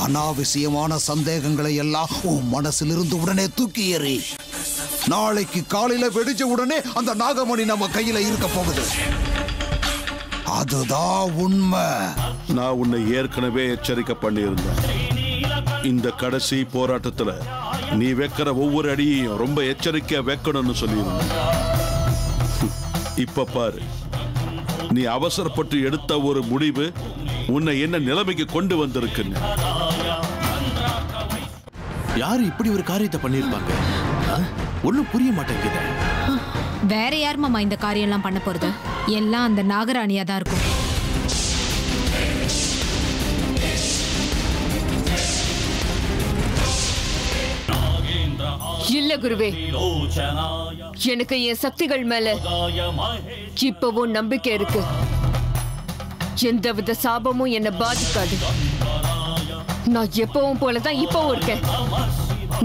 அனாவசியமான சந்தேகங்களை எல்லாம் உன் மனசிலிருந்து உடனே தூக்கி எறி. நாளைக்கு காலையில வெடிச்ச உடனே அந்த நாகமணி நம்ம கையில இருக்க போகுது. அதுதான் உண்மை. நான் உன்னை ஏற்கனவே எச்சரிக்கை பண்ணியிருந்தேன். இந்த கடைசி போராட்டத்துல நீ வைக்கிற ஒவ்வொரு அடியையும் ரொம்ப எச்சரிக்கையா வைக்கணும்னு சொல்லியிருந்தேன். இப்ப பாரு, நீ அவசரப்பட்டு எடுத்த ஒரு முடிவு உன்னை என்ன நிலைமைக்கு கொண்டு வந்திருக்குன்னு. யாரு இப்படி ஒரு காரியத்தை பண்ணிருப்பாங்க? ஒன்னும் புரிய மாட்டேங்குது. வேற யார் மாமா இந்த காரியம் எல்லாம் பண்ண போறது? எல்லாம் அந்த நாகராணியா தான் இருக்கும். இல்ல குருவே, எனக்கு என் சக்திகள் மேல இப்பவும் நம்பிக்கை இருக்கு. எந்தவித சாபமும் என்ன பாதிக்காது. நான் எப்பவும் போலதான் இப்பவும் இருக்கேன்.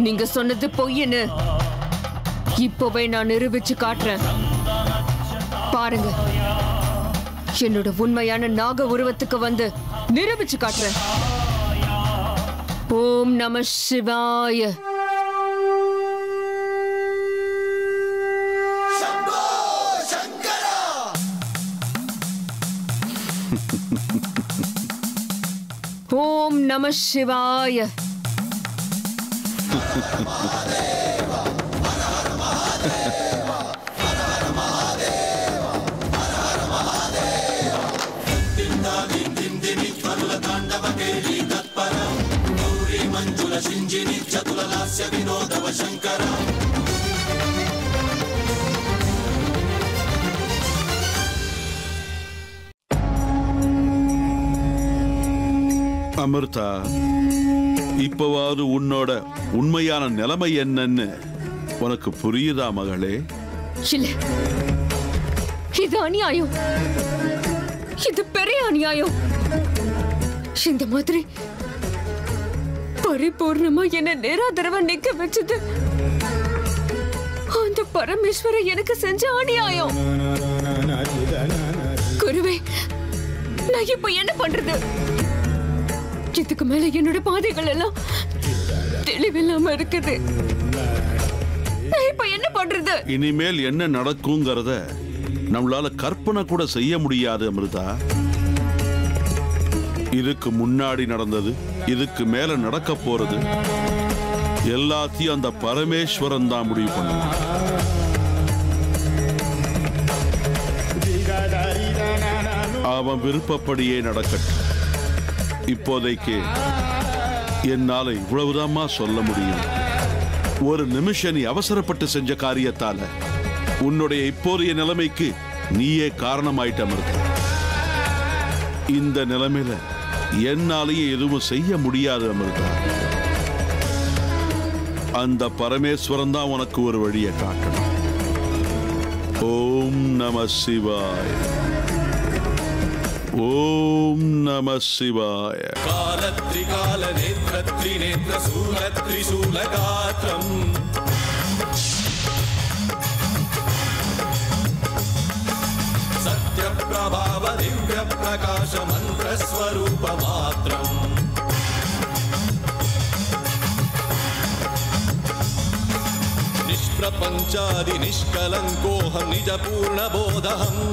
நீங்க சொன்னது பொய்ன்னு இப்பவே நான் நிரூபிச்சு காட்டுறேன். பாருங்க, என்னோட உண்மையான நாக உருவத்துக்கு வந்து நிரூபிச்சு காட்டுறேன். ஓம் நம சிவாய. ஓம் நம சிவாய. அமிர்தா, இப்பவாவது உன்னோட உண்மையான நிலைமை என்னன்னு உனக்கு புரியுதா மகளே? இல்ல, இது அநியாயம். இது பெரிய அநியாயம். இந்த மாதிரி பரிபூர்ணமா என்ன நேராதரவா நிக்க வச்சது அந்த பரமேஸ்வர எனக்கு செஞ்ச அநியாயம். குருவே, நான் இப்ப என்ன பண்றது? இதுக்கு மேல என்னோட பாதைகள் எல்லாம் தெளிவில்லாம இருக்குது. இப்ப என்ன பண்றது? இனிமேல் என்ன நடக்குங்கிறத நம்மளால கற்பனை கூட செய்ய முடியாது அமிர்தா. இதுக்கு முன்னாடி நடந்தது, இதுக்கு மேல நடக்க போறது எல்லாத்தையும் அந்த பரமேஸ்வரன் தான் முடிவு பண்ணுவான். அவன் விருப்பப்படியே நடக்கட்டும். இப்போதைக்கு என்னால இவ்வளவுதாம்மா சொல்ல முடியும். ஒரு நிமிஷம் நீ அவசரப்பட்டு செஞ்ச காரியத்தால உன்னுடைய இப்போதைய நிலைமைக்கு நீயே காரணமாயிட்ட அமிர்தா. இந்த நிலைமையில என்னாலேயே எதுவும் செய்ய முடியாது அமிர்தா. அந்த பரமேஸ்வரன் தான் உனக்கு ஒரு வழியை காட்டணும். ஓம் நம சிவாய. ஓம் நம சிவாய. காலத்ரிகால நேத்ரத்ரி நேத்ர சூலத்ரி சூலகாத்ரம் சத்யப்ரபாவ திவ்ய பிரகாச மந்திர ஸ்வரூப மாத்ரம் நிஷ்பிரபஞ்சாதி நிஷ்கலங்கோஹம் நிஜ பூர்ண போதஹம்.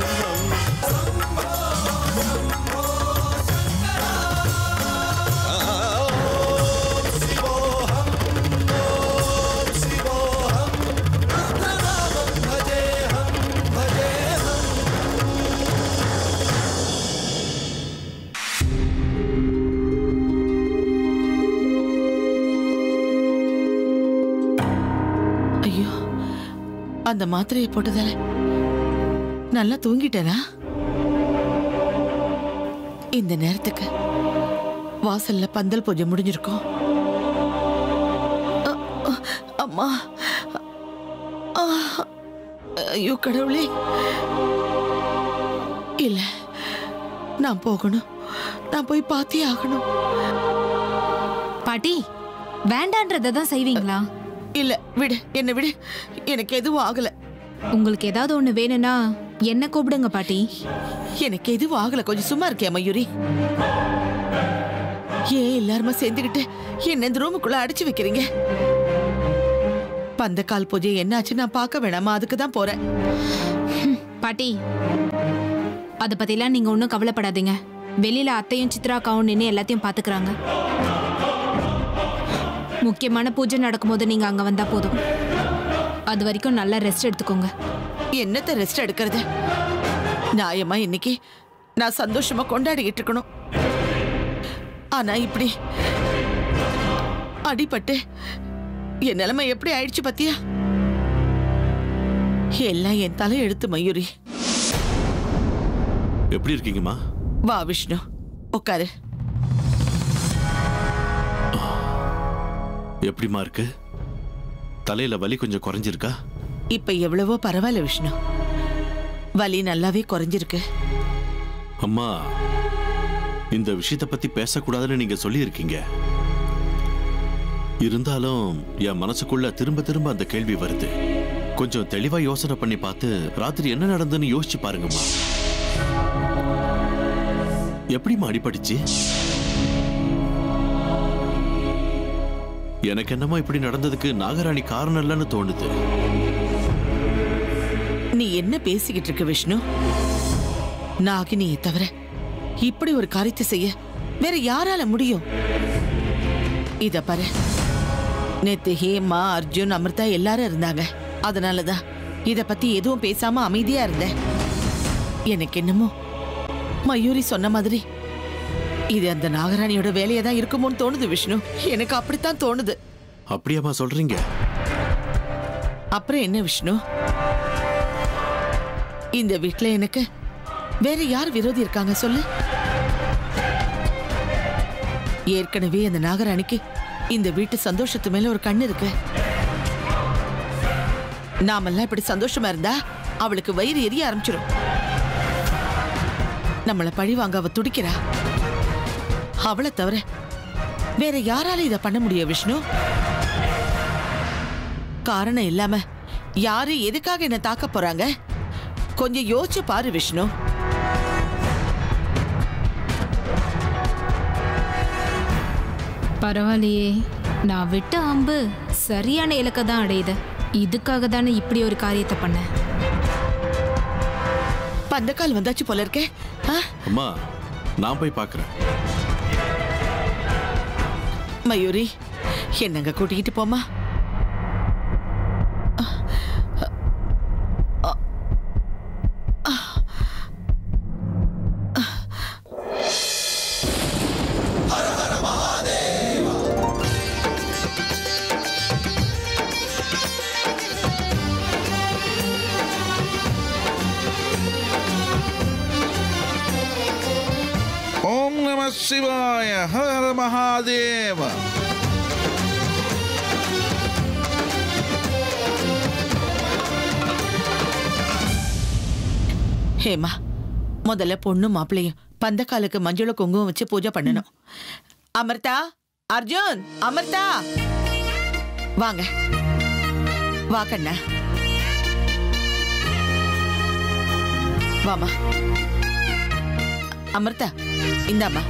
அந்த மாத்திரையை போட்டதால நல்லா தூங்கிட்டேனா? இந்த நேரத்துக்கு வாசல்ல பந்தல் பூஜை முடிஞ்சிருக்கும். அம்மா, ஐயோ கடவுளே! இல்ல, நான் போகணும். நான் போய் பார்த்தே ஆகணும். பாட்டி, வேண்டான்றதான் செய்வீங்களா? இல்ல, விடு, என்ன விடு. எனக்கு எதுவும் ஆகல. உங்களுக்கு ஏதாவது ஒண்ணு வேணும்னா என்ன கூப்பிடுங்க பாட்டி. எனக்கு எதுவும் ஆகல. கொஞ்சம் சும்மா இருக்கே மயூரி. ஏன் எல்லாருமே சேர்ந்துக்கிட்டு என்ன இந்த ரூமுக்குள்ள அடிச்சு வைக்கிறீங்க? பந்தக்கால் பூஜை என்னாச்சு நான் பார்க்க வேணாமா? அதுக்கு தான் போறேன். பாட்டி, அத பத்திலாம் நீங்க ஒன்றும் கவலைப்படாதீங்க. வெளியில அத்தையும் சித்ராக்காவும் நின்று எல்லாத்தையும் பாத்துக்கிறாங்க. முக்கியமான பூஜை நடக்கும்போது நீங்க அங்க வந்தா போதும். அது வரைக்கும் நல்லா ரெஸ்ட் எடுத்துக்கோங்க. என்னத்த ரெஸ்ட் எடுக்கிறது? நியாயமா இன்னைக்கு நான் சந்தோஷமா கொண்டாடிக்கிட்டு இருக்கணும். ஆனா இப்படி அடிபட்டு என் நிலைமை எப்படி ஆயிடுச்சு பத்தியா? எல்லாம் என் தலை எழுத்து மயூரி. எப்படி இருக்கீங்கம்மா? வா விஷ்ணு, உட்காரு. எப்படிமா இருக்கு? தலையில வலி கொஞ்சம் குறைஞ்சிருக்கா? இப்ப எவ்வளவோ பரவாயில்ல விஷ்ணு. வலி நல்லாவே குறைஞ்சிருக்கு. அம்மா, இந்த விஷயத்தை பத்தி பேசக்கூடாதுன்னு நீங்க சொல்லி இருக்கீங்க. இருந்தாலும் என் மனசுக்குள்ள திரும்ப திரும்ப அந்த கேள்வி வருது. கொஞ்சம் தெளிவா யோசனை பண்ணி பார்த்து ராத்திரி என்ன நடந்ததுன்னு யோசிச்சு பாருங்கம்மா. எப்படிமா அடிபட்டுச்சு? எனக்கு என்னமோ இப்படி நடந்ததுக்கு நாகராணி காரணம் இல்லைன்னு தோணுது. நீ என்ன பேசிக்கிட்டு இருக்க விஷ்ணு? நாகினியை தவிர இப்படி ஒரு காரியத்தை செய்ய வேற யாரால முடியும்? இத பாரு, நேத்து ஹேமா, அர்ஜுன், அமிர்தா எல்லாரும் இருந்தாங்க. அதனாலதான் இத பத்தி எதுவும் பேசாம அமைதியா இருந்தேன். எனக்கு என்னமோ மயூரி சொன்ன மாதிரி இது அந்த நாகராணியோட வேலையா தான் இருக்குமோன்னு தோணுது விஷ்ணு. எனக்கு அப்படித்தான் தோணுது. அப்படியாமா சொல்றீங்க? அப்புறம் என்ன விஷ்ணு, இந்த வீட்டுல எனக்கு வேற யார் விரோதி இருக்காங்க சொல்லு? ஏற்கனவே அந்த நாகராணிக்கு இந்த வீட்டு சந்தோஷத்து மேல ஒரு கண்ணு இருக்கு. நாமெல்லாம் இப்படி சந்தோஷமா இருந்தா அவளுக்கு வயிறு எரிய ஆரம்பிச்சிடும். நம்மள பழி வாங்க அவ துடிக்கிறா. அவளை தவிர வேற யாரால இத பண்ண முடியும் விஷ்ணு? காரணம் இல்லாம யாரு எதுக்காக என்ன தாக்க போறாங்க? கொஞ்சம் யோசிச்சு பாரு விஷ்ணு. பரவாயில்லையே, நான் விட்ட அம்பு சரியான இலக்கை தான் அடையுது. இதுக்காக தானே இப்படி ஒரு காரியத்தை பண்ணேன். பந்தக்கால் வந்தாச்சு போல இருக்கே. அம்மா, நான் போய் பார்க்கறேன். மயூரி, என்னங்க கூட்டிக்கிட்டு போமா? ஓம் நம சிவாய, ஹர ஹர மகாதேவ. ஹேமா, முதல்ல பொண்ணு மாப்பிள்ளையும் பந்தக்காலுக்கு மஞ்சள குங்குமம் வச்சு பூஜை பண்ணணும். அமிர்தா, அர்ஜுன், அமிர்தா வாங்க. வா கண்ணா, வாமா. அமிர்தா, இந்தாமா.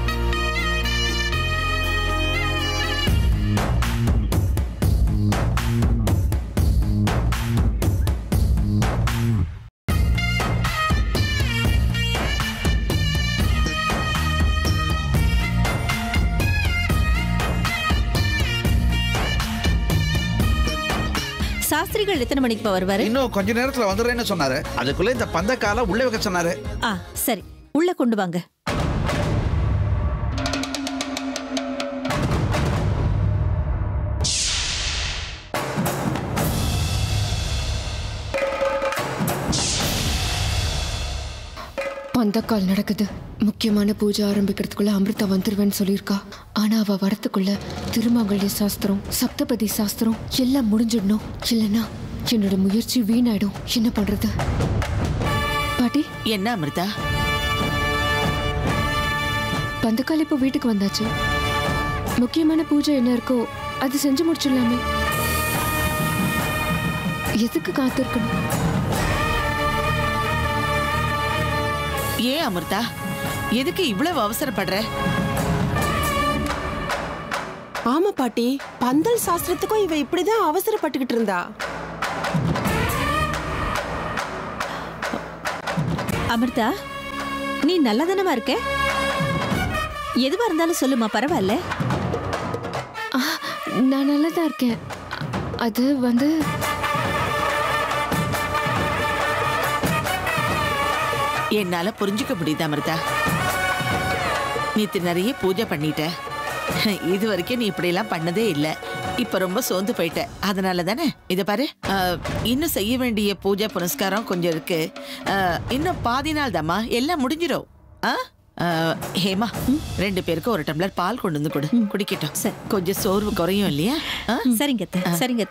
சாஸ்திரிகள் எத்தனை மணிக்கு வருவாரு? இன்னும் கொஞ்ச நேரத்துல வந்துடுறேன்னு சொன்னாரு. அதுக்குள்ள இந்த பந்தக்கால உள்ள வைக்க சொன்னாரு. சரி, உள்ள கொண்டு வாங்க. பந்தக்கால் நடக்குது. முக்கியமான பூஜை ஆரம்பிக்கிறதுக்குள்ள அமிர்தா வந்துருவேன்னு சொல்லியிருக்கா. ஆனா அவ வரத்துக்குள்ள திருமாங்கல்ய சாஸ்திரம், சப்தபதி சாஸ்திரம் எல்லாம் முடிஞ்சிடணும். இல்லைன்னா என்னோட முயற்சி வீணாயிடும். என்ன பண்றது? பாட்டி, என்ன அமிர்தா? பந்தக்கால் இப்போ வீட்டுக்கு வந்தாச்சு. முக்கியமான பூஜை என்ன இருக்கோ அது செஞ்சு முடிச்சிடலாமே. எதுக்கு காத்திருக்கணும்? ஏன் அமிர்தா, எதுக்கு இவ்வளவு அவசரப்படுற? ஆமா பாட்டி, பந்தல் சாஸ்திரத்துக்கும் இவ இப்படிதான் அவசரப்பட்டுக்கிட்டு இருந்தா. அமிர்தா, நீ நல்லதானமா இருக்க? எதுவா இருந்தாலும் சொல்லுமா, பரவாயில்ல. நான் நல்லதா இருக்கேன். அது என்னால புரிஞ்சுக்க முடியுது அமிர்தா. நேத்து நிறைய பூஜை பண்ணிட்ட. இது வரைக்கும் நீ இப்படி எல்லாம் பண்ணதே இல்ல. இப்ப ரொம்ப சோர்ந்து போயிட்ட. அதனால தானே இத பாரு, இன்னும் செய்ய வேண்டிய பூஜை புனஸ்காரம் கொஞ்சம் இருக்கு. இன்னும் பாதி நாள் தாம்மா, எல்லாம் முடிஞ்சிடும். ஹேமா, 2 பேருக்கு ஒரு டம்ளர் பால் கொண்டு வந்து கொடு, குடிக்கட்டும். கொஞ்சம் சோர்வு குறையும் இல்லையா? சரிங்க சரிங்க.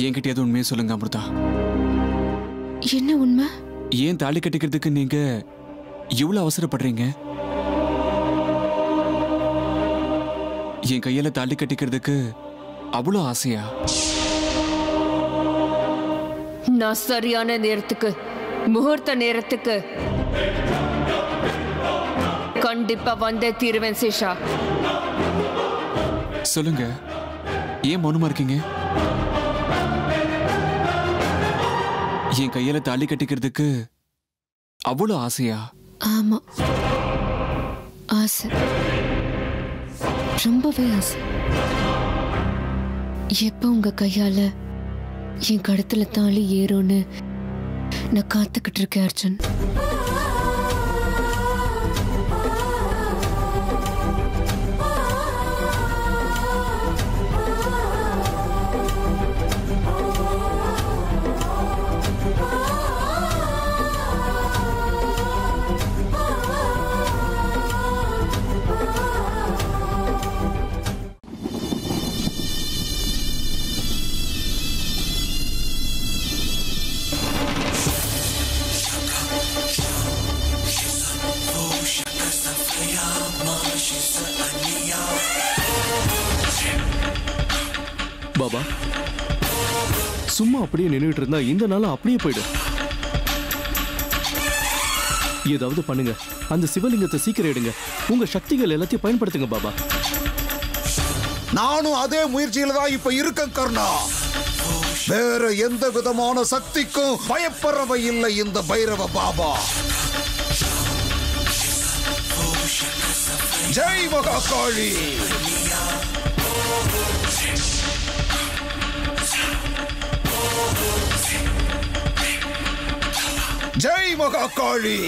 என்கிட்ட உண்மையை சொல்லுங்க அமிர்தா. என்ன உண்மை? ஏன் தாலி கட்டிக்கிறதுக்கு நீங்க இவ்வளவு அவசரப்படுறீங்க? என் கையில தாலி கட்டிக்கிறதுக்கு அவ்வளோ ஆசையா? நான் சரியான நேரத்துக்கு, முகூர்த்த நேரத்துக்கு கண்டிப்பா வந்தே தீருவேன் சேஷா. சொல்லுங்க, ஏன் மௌனமா இருக்கீங்க? என் கையில தாலி கட்டிக்கிறதுக்கு அவ்வளோ ஆசையா? ஆமா, ஆசை, ரொம்பவே ஆசை. எப்ப உங்க கையால என் கழுத்துல தாலி ஏறும்னு நான் காத்துக்கிட்டு இருக்கேன் அர்ஜுன். பாபா, சும்மா அப்படியே நின்றுட்டு இருந்தா இந்த நாள் அப்படியே போயிடும். ஏதாவது பண்ணுங்க, அந்த சிவலிங்கத்தை சீக்கிரம் எடுங்க. உங்க சக்திகள் எல்லாத்தையும் பயன்படுத்துங்க பாபா. நானும் அதே முயற்சியில தான் இப்ப இருக்கேன் கர்ணா. வேற எந்த விதமான சக்திக்கும் பயப்படுறவை இல்லை இந்த பைரவ பாபா. ஜெய் மகாகாளி. ஜெய் மகாகாளி.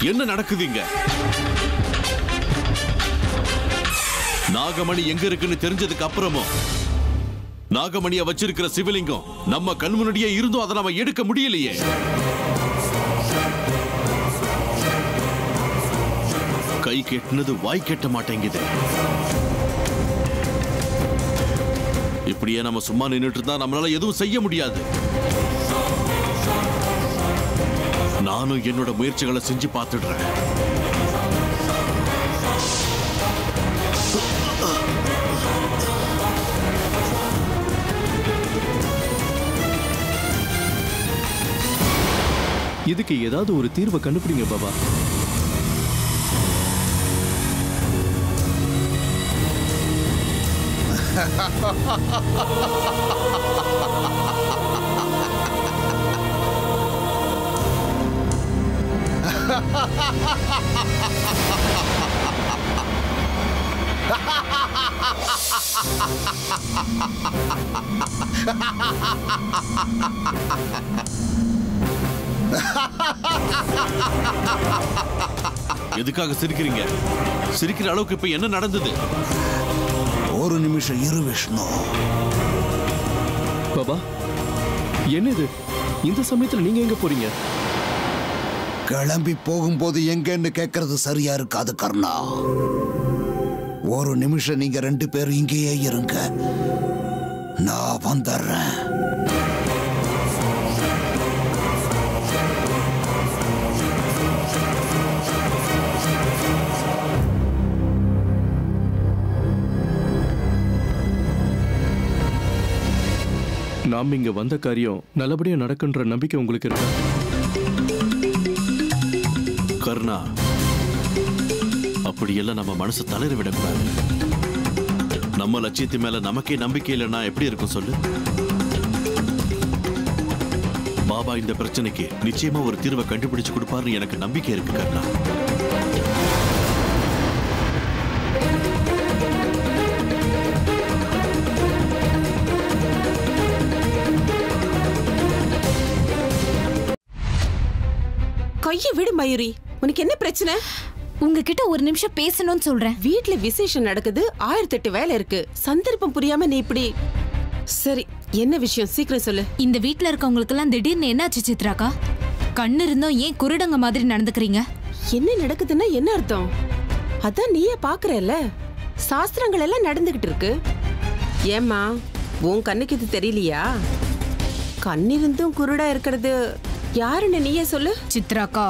என்ன நடக்குதுங்க? நாகமணி எங்க இருக்குன்னு தெரிஞ்சதுக்கு அப்புறமும் நாகமணியை வச்சிருக்கிற சிவலிங்கம் நம்ம கண் முன்னாடியே இருந்தும் அதை நாம எடுக்க முடியலையே. கை கெட்டினது வாய் கெட்ட மாட்டேங்குது. இப்படியே நம்ம சும்மா நின்றுட்டு இருந்தா நம்மளால எதுவும் செய்ய முடியாது. நானும் என்னோட முயற்சிகளை செஞ்சு பார்த்துடுறேன். இதுக்கு ஏதாவது ஒரு தீர்வை கண்டுபிடிங்க பாபா. எதுக்காக சிரிக்கிறீங்க? சிரிக்கிற அளவுக்கு இப்ப என்ன நடந்தது? ஒரு நிமிஷம் இரு விஷ்ணு. பாபா, என்னது இந்த சமயத்துல நீங்க எங்க போறீங்க? கிளம்பி போகும்போது எங்கன்னு கேட்கறது சரியா இருக்காது கர்ணா. ஒரு நிமிஷம் நீங்க 2 பேரும் இங்கேயே இருங்க, நான் வந்துடுறேன். நாம் இங்க வந்த காரியம் நல்லபடியா நடக்குன்ற நம்பிக்கை உங்களுக்கு இருக்கா? கர்ணா, அப்படியெல்லாம் நம்ம மனசை தளர விடக்கூடாது. நம்ம லட்சியத்து மேல நமக்கே நம்பிக்கை இல்லைன்னா எப்படி இருக்கும் சொல்லு? பாபா இந்த பிரச்சனைக்கு நிச்சயமா ஒரு தீர்வை கண்டுபிடிச்சு கொடுப்பாருன்னு எனக்கு நம்பிக்கை இருக்கு கர்ணா. கையை விடு மயூரி, உனக்கு என்ன பிரச்சனை? உங்ககிட்ட ஒரு நிமிஷம் பேசணும்னு சொல்றேன். வீட்ல விசேஷம் நடக்குது, 1008 வேலை இருக்கு. சந்தர்ப்பம் புரியாம நீ இப்படி. சரி, என்ன விஷயம் சீக்கிரம் சொல்லு. இந்த வீட்ல இருக்கவங்களுக்கு எல்லாம் திடீர்னு என்னாச்சு சித்ராக்கா? கண்ணு இருந்தும் ஏன் குருடங்க மாதிரி நடந்துக்கிறீங்க? என்ன நடக்குதுன்னா என்ன அர்த்தம்? அதான் நீயே பாக்குறல்ல, சாஸ்திரங்கள் எல்லாம் நடந்துகிட்டு இருக்கு. ஏம்மா, உன் கண்ணுக்கு இது தெரியலையா? கண்ணிருந்தும் குருடா இருக்கிறது யாருன்னு நீயே சொல்லு. சித்ராக்கா,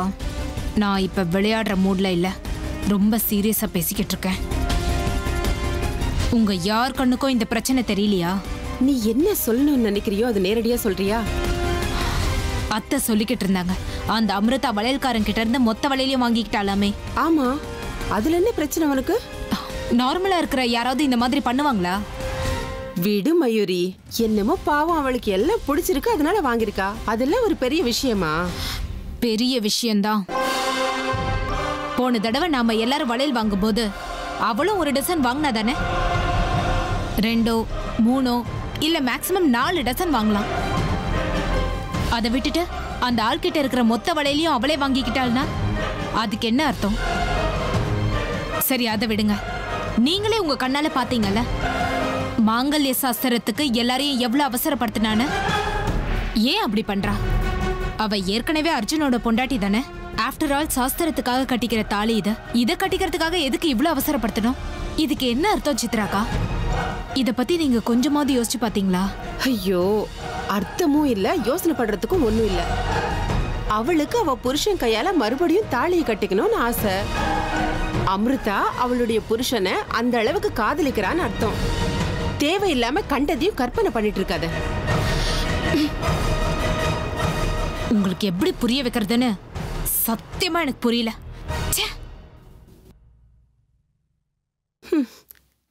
நான் இப்ப விளையாடுற மூட்ல இல்ல, ரொம்ப சீரியஸா பேசிக்கிட்டு இருக்கேன். உங்க யார் கண்ணுக்கும் இந்த பிரச்சனை தெரியலையா? நீ என்ன சொல்லணும்னு நினைக்கிறியோ அது நேரடியா சொல்றியா? அத்தை சொல்லிக்கிட்டு இருந்தாங்க, அந்த அமிர்தா வளையல்காரன் கிட்ட இருந்து மொத்த வளையலையும் வாங்கிக்கிட்டாலாமே. ஆமா, அதுல என்ன பிரச்சனை உனக்கு? நார்மலா இருக்கிற யாராவது இந்த மாதிரி பண்ணுவாங்களா? விடு மயூரி, என்னமோ பாவம், அவளுக்கு எல்லாம் பிடிச்சிருக்கு அதனால வாங்கிருக்கா. அதெல்லாம் ஒரு பெரிய விஷயமா? பெரிய விஷயம்தான். போன தடவை நாம எல்லாரும் வளையல் வாங்கும் போது அவளும் ஒரு டசன் வாங்கினா தானே? 2, 3 இல்ல மேக்ஸிமம் 4 டசன் வாங்கலாம். அதை விட்டுட்டு அந்த ஆள்கிட்ட இருக்கிற மொத்த வளையலையும் அவளே வாங்கிக்கிட்டாள்னா அதுக்கு என்ன அர்த்தம்? சரி, அதை விடுங்க. நீங்களே உங்க கண்ணால பாத்தீங்கல்ல மாங்கல்ய சாஸ்திரத்துக்கு எல்லாரையும் எவ்வளவு அவசரப்படுத்தினான்னு. ஏன் அப்படி பண்றா? அவ ஏற்கனவே அர்ஜுனோட பொண்டாட்டி தானே. ஆஃப்டர் ஆல் சாஸ்திரத்துக்காக கட்டிக்கிற தாலி இதை கட்டிக்கிறதுக்காக எதுக்கு இவ்வளவு அவசரப்படுத்தணும்? இதுக்கு என்ன அர்த்தம் சித்ராக்கா? இத பத்தி நீங்க கொஞ்சமாவது யோசிச்சு பாத்தீங்களா? ஐயோ, அர்த்தமும் இல்ல, யோசனை பண்றதுக்கும் ஒண்ணும் இல்ல. அவளுக்கு அவ புருஷன் கையால மறுபடியும் தாலியை கட்டிக்கணும்னு ஆசை. அமிர்தா அவளுடைய புருஷனை அந்த அளவுக்கு காதலிக்கிறான்னு அர்த்தம். தேவையில்லாம கண்டதையும் கற்பனை பண்ணிட்டு இருக்காத. உங்களுக்கு எப்படி புரிய வைக்கிறதுன்னு சத்தியமா எனக்கு புரியல.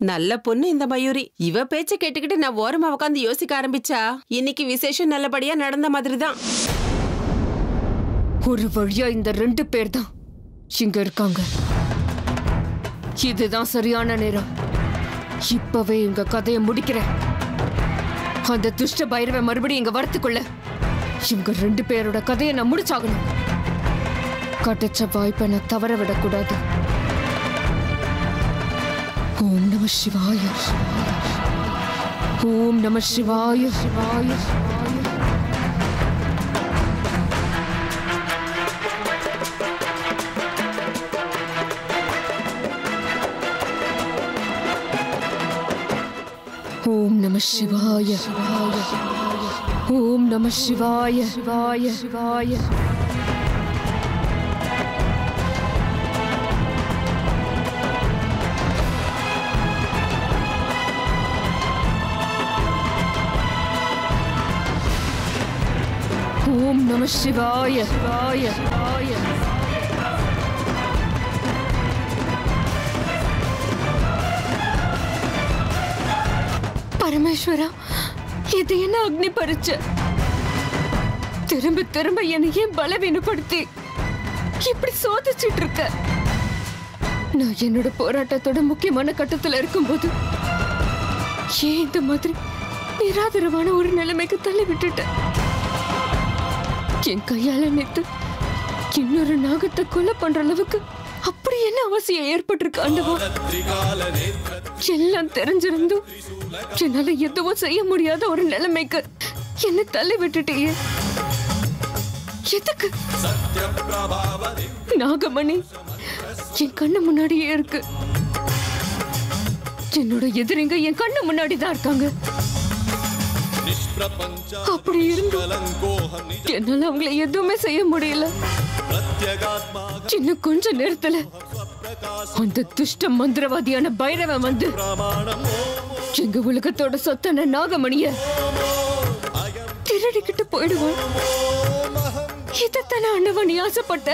நல்ல பொண்ணு இந்த மயூரி. இவ பேச்ச கேட்டுக்கிட்டு நான் ஓரமா உட்காந்து யோசிக்க ஆரம்பிச்சா இன்னைக்கு விசேஷம் நல்லபடியா நடந்த மாதிரி தான். ஒரு வழியா இந்த 2 பேர் தான் இங்க இருக்காங்க. இதுதான் சரியான நேரம். இப்பவே எங்க கதையை முடிக்கிறேன். அந்த துஷ்ட பைரவ மறுபடியும் இங்க வரத்துக்குள்ள இவங்க 2 பேரோட கதையை நான் முடிச்சாகணும். கிடைச்ச வாய்ப்பை நான் தவற விடக்கூடாது. ஓம் நம சிவாய, ஓம் நம சிவாய, சிவாய. ஓம் நம சிவாய, ஓம் நம சிவாய, சிவாய, சிவாய. ஓம் நம சிவாய, சிவாய, சிவாய. பரமேஸ்வரா, இது என்ன அக்னி பரீட்சை? திரும்ப திரும்ப என்னை ஏன் பலவீனப்படுத்தி இப்படி சோதிச்சுட்டு இருக்க? நான் என்னோட போராட்டத்தோட முக்கியமான கட்டத்துல இருக்கும்போது ஏன் இந்த மாதிரி நிராதரவான ஒரு நிலைமைக்கு தள்ளி விட்டுட்டேன்? என் கையால நேத்து இன்னொரு நாகத்தை கொலை பண்ற அளவுக்கு அப்படி என்ன அவசியம் ஏற்பட்டிருக்கு ஆண்டவா? எல்லாம் தெரிஞ்சிருந்தும் என்னால எதுவும் செய்ய முடியாத ஒரு நிலைமைக்கு என்ன தள்ளி விட்டுட்டீங்க. எதுக்கு? நாகமணி என் கண்ணு முன்னாடியே இருக்கு. என்னோட எதிரிங்க என் கண்ணு முன்னாடி தான் இருக்காங்க. அப்படி இருந்தும் என்னால அவங்களை எதுவுமே செய்ய முடியல. இன்னும் கொஞ்ச நேரத்துல அந்த துஷ்ட மந்திரவாதியான பைரவன் வந்து எங்க உலகத்தோட சொத்தான நாகமணிய திருடிக்கிட்டு போயிடுவான். இதைத்தானே அண்ணவன் நீ ஆசைப்பட்ட?